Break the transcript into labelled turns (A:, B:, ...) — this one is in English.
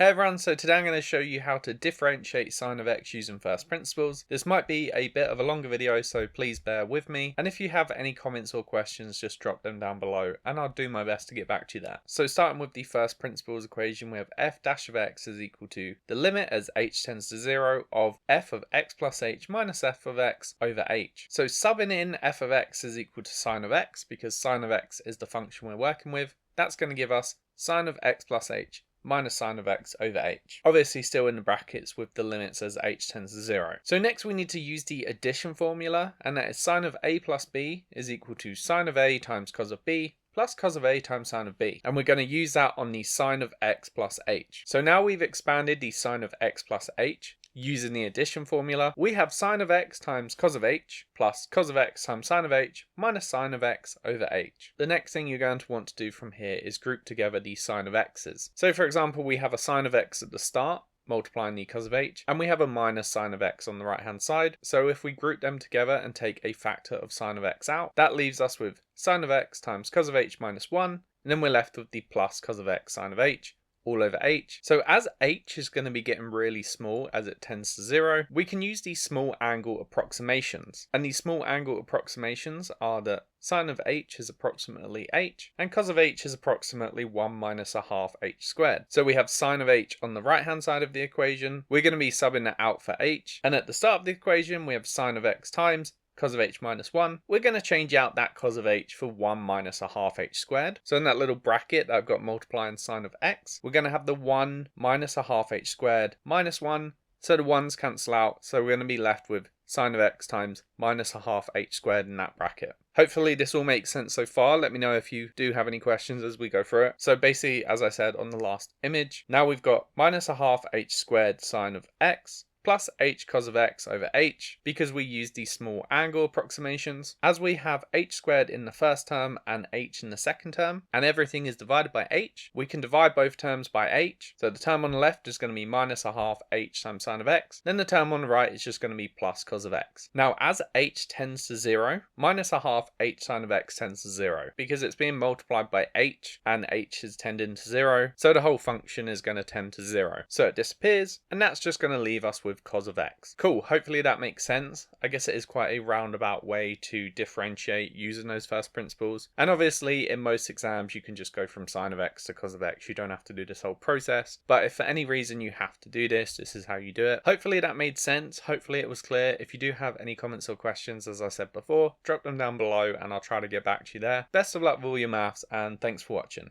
A: Hey everyone, so today I'm going to show you how to differentiate sine of x using first principles. This might be a bit of a longer video, so please bear with me. And if you have any comments or questions, just drop them down below and I'll do my best to get back to you there. So starting with the first principles equation, we have f dash of x is equal to the limit as h tends to 0 of f of x plus h minus f of x over h. So subbing in f of x is equal to sine of x, because sine of x is the function we're working with. That's going to give us sine of x plus h minus sine of x over h. Obviously still in the brackets with the limits as h tends to 0. So next we need to use the addition formula, and that is sine of a plus b is equal to sine of a times cos of b plus cos of a times sine of b. And we're going to use that on the sine of x plus h. So now we've expanded the sine of x plus h. Using the addition formula, we have sine of x times cos of h plus cos of x times sine of h minus sine of x over h. The next thing you're going to want to do from here is group together the sine of x's. So for example, we have a sine of x at the start, multiplying the cos of h, and we have a minus sine of x on the right hand side. So if we group them together and take a factor of sine of x out, that leaves us with sine of x times cos of h minus 1, and then we're left with the plus cos of x sine of h all over h. So as h is going to be getting really small as it tends to 0, we can use these small angle approximations. And these small angle approximations are that sine of h is approximately h, and cos of h is approximately 1 minus a half h squared. So we have sine of h on the right hand side of the equation. We're going to be subbing that out for h. And at the start of the equation, we have sine of x times cos of h minus 1, we're going to change out that cos of h for 1 minus a half h squared. So in that little bracket that I've got multiplying sine of x, we're going to have the 1 minus a half h squared minus 1, so the 1's cancel out, so we're going to be left with sine of x times minus a half h squared in that bracket. Hopefully this all makes sense so far. Let me know if you do have any questions as we go through it. So basically, as I said on the last image, now we've got minus a half h squared sine of x plus h cos of x over h, because we use these small angle approximations. As we have h squared in the first term and h in the second term, and everything is divided by h, we can divide both terms by h. So the term on the left is going to be minus a half h times sine of x, then the term on the right is just going to be plus cos of x. Now as h tends to 0, minus a half h sine of x tends to 0, because it's being multiplied by h, and h is tending to 0, so the whole function is going to tend to 0. So it disappears, and that's just going to leave us with cos of x. Cool, hopefully that makes sense. I guess it is quite a roundabout way to differentiate using those first principles. And obviously in most exams you can just go from sine of x to cos of x. You don't have to do this whole process. But if for any reason you have to do this, this is how you do it. Hopefully that made sense. Hopefully it was clear. If you do have any comments or questions, as I said before, drop them down below and I'll try to get back to you there. Best of luck with all your maths, and thanks for watching.